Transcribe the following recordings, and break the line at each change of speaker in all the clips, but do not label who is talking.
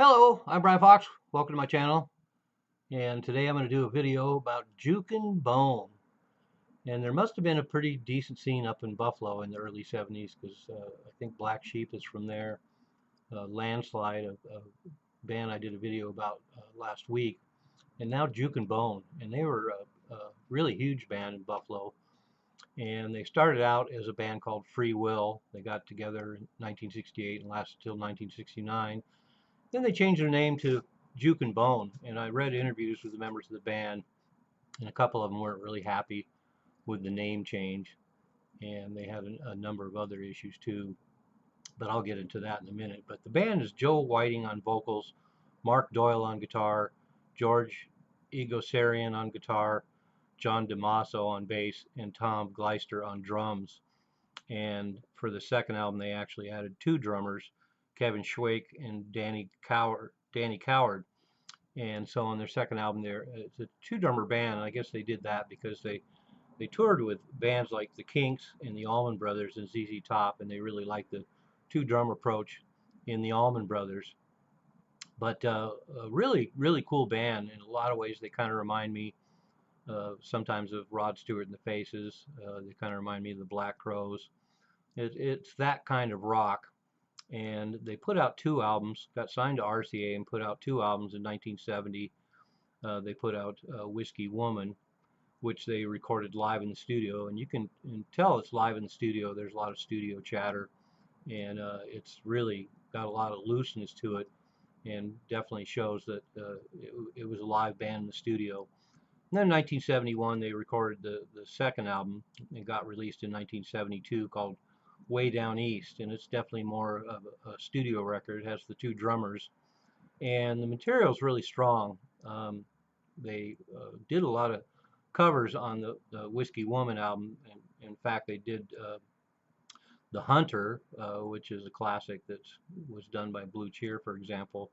Hello, I'm Brian Fox. Welcome to my channel. And today I'm going to do a video about JUKIN Bone. And there must have been a pretty decent scene up in Buffalo in the early 70s because I think Black Sheep is from there. Landslide, a band I did a video about last week. And now JUKIN Bone. And they were a really huge band in Buffalo. And they started out as a band called Free Will. They got together in 1968 and lasted till 1969. Then they changed their name to Juke Bone, and I read interviews with the members of the band, and a couple of them weren't really happy with the name change, and they had a number of other issues too, but I'll get into that in a minute. But the band is Joe Whiting on vocals, Mark Doyle on guitar, George Egosarian on guitar, John DeMasso on bass, and Tom Gleister on drums. And for the second album, they actually added two drummers, Kevin Schwake and Danny Coward. And so on their second album, it's a two-drummer band. And I guess they did that because they toured with bands like the Kinks and the Allman Brothers and ZZ Top, and they really liked the two-drum approach in the Allman Brothers. But a really cool band. In a lot of ways, they kind of remind me sometimes of Rod Stewart and the Faces. They kind of remind me of the Black Crowes. It's that kind of rock. And they put out two albums, got signed to RCA and put out two albums in 1970. They put out Whiskey Woman, which they recorded live in the studio. And you can tell it's live in the studio. There's a lot of studio chatter. And it's really got a lot of looseness to it and definitely shows that it was a live band in the studio. And then in 1971, they recorded the second album and got released in 1972 called Way Down East, and it's definitely more of a studio record. It has the two drummers, and the material is really strong. They did a lot of covers on the Whiskey Woman album. And in fact, they did The Hunter, which is a classic that was done by Blue Cheer, for example,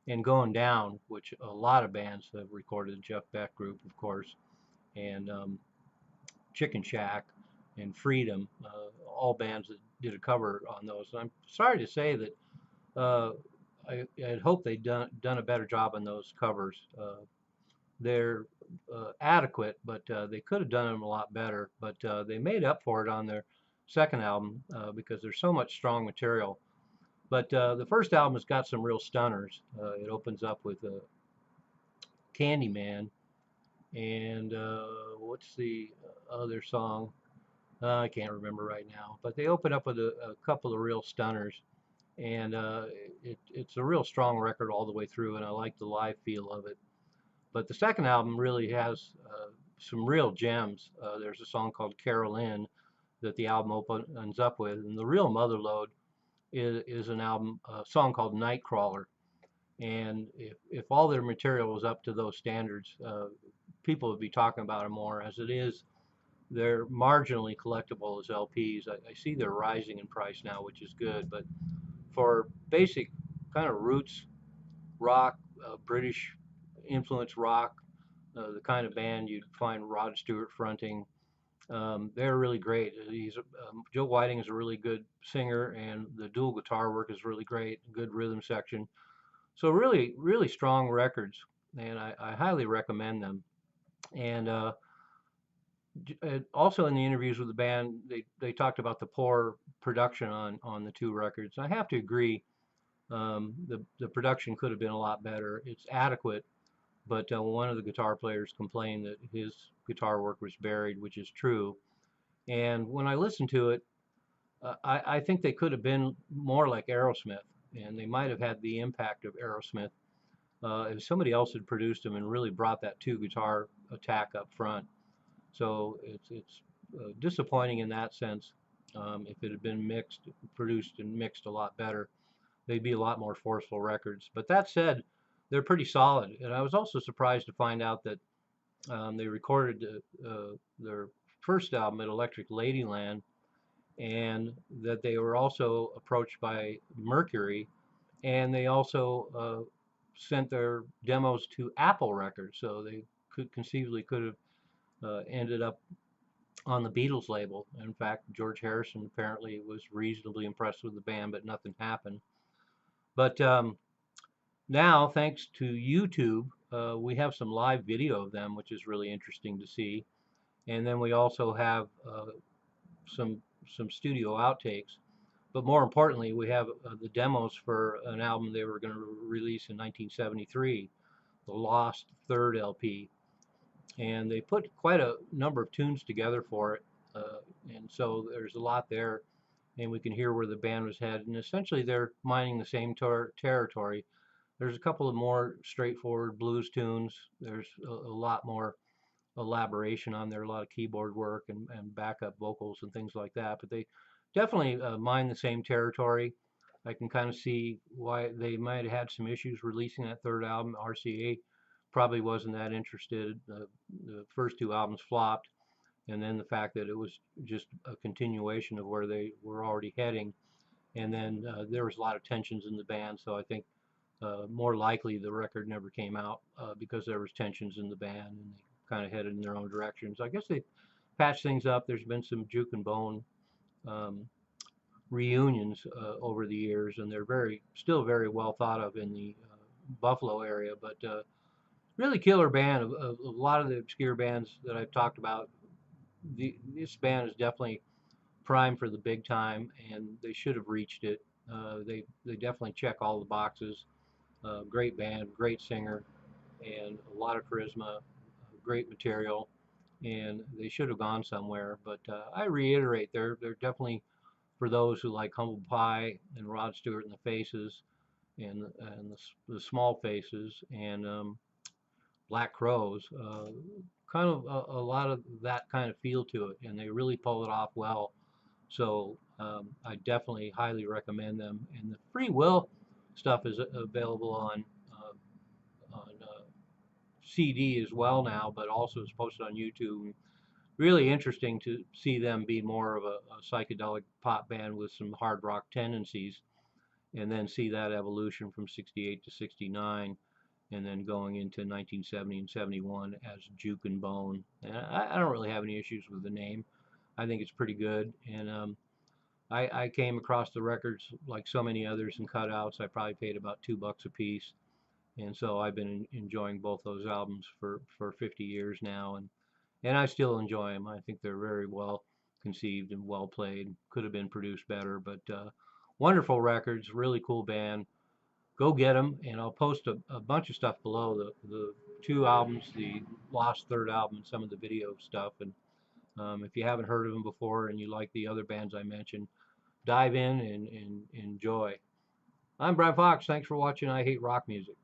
and Going Down, which a lot of bands have recorded, Jeff Beck Group, of course, and Chicken Shack and Freedom, all bands that did a cover on those. And I'm sorry to say that I had hoped they'd done a better job on those covers. They're adequate, but they could have done them a lot better. But they made up for it on their second album because there's so much strong material. But the first album has got some real stunners. It opens up with Candyman, and what's the other song? I can't remember right now, but they open up with a couple of real stunners, and it's a real strong record all the way through, and I like the live feel of it. But the second album really has some real gems. There's a song called Carolyn that the album opens up with, and the real Motherlode is an album, a song called Nightcrawler. And if all their material was up to those standards, people would be talking about it more. As it is, they're marginally collectible as LPs. I see they're rising in price now, which is good. But for basic kind of roots rock, British influence rock, the kind of band you'd find Rod Stewart fronting, they're really great. Joe Whiting is a really good singer, and the dual guitar work is really great. Good rhythm section. So really strong records, and I highly recommend them. And also in the interviews with the band, they talked about the poor production on the two records. I have to agree. The production could have been a lot better. It's adequate, but one of the guitar players complained that his guitar work was buried, which is true. And when I listened to it, I think they could have been more like Aerosmith, and they might have had the impact of Aerosmith if somebody else had produced them and really brought that two guitar attack up front. So it's disappointing in that sense. If it had been produced and mixed a lot better, they'd be a lot more forceful records. But that said, they're pretty solid. And I was also surprised to find out that they recorded their first album at Electric Ladyland, and that they were also approached by Mercury, and they also sent their demos to Apple Records, so they conceivably could have ended up on the Beatles label. In fact, George Harrison apparently was reasonably impressed with the band, but nothing happened. But Now, thanks to YouTube, we have some live video of them, which is really interesting to see. And then we also have some some studio outtakes. But more importantly, we have the demos for an album they were going to release in 1973, the Lost Third LP. And they put quite a number of tunes together for it. And so there's a lot there, and we can hear where the band was headed. And essentially, they're mining the same territory. There's a couple of more straightforward blues tunes. There's a lot more elaboration on there, a lot of keyboard work and backup vocals and things like that. But they definitely mine the same territory. I can kind of see why they might have had some issues releasing that third album. RCA probably wasn't that interested. The first two albums flopped, and then the fact that it was just a continuation of where they were already heading. And then there was a lot of tensions in the band, so I think more likely the record never came out because there was tensions in the band and they kind of headed in their own directions. I guess they patched things up. There's been some Juke and Bone um, reunions over the years, and they're still very well thought of in the Buffalo area. But really killer band. A lot of the obscure bands that I've talked about, this band is definitely primed for the big time, and they should have reached it. They definitely check all the boxes. Great band, great singer, and a lot of charisma, great material, and they should have gone somewhere. But I reiterate, they're definitely for those who like Humble Pie and Rod Stewart and the Faces and the Small Faces and Black Crows. Kind of a lot of that kind of feel to it, and they really pull it off well. So I definitely highly recommend them. And the Free Will stuff is available on CD as well now, but also is posted on YouTube. Really interesting to see them be more of a psychedelic pop band with some hard rock tendencies, and then see that evolution from 68 to 69, and then going into 1970 and 71 as Juke and Bone. And I don't really have any issues with the name. I think it's pretty good. And I came across the records like so many others in cutouts. I probably paid about $2 a piece. And so I've been enjoying both those albums for 50 years now, and I still enjoy them. I think they're very well conceived and well played. Could have been produced better, but wonderful records, really cool band. Go get them, and I'll post a bunch of stuff below the two albums, the Lost Third album, and some of the video stuff. And if you haven't heard of them before and you like the other bands I mentioned, dive in and enjoy. I'm Brian Fox. Thanks for watching I Hate Rock Music.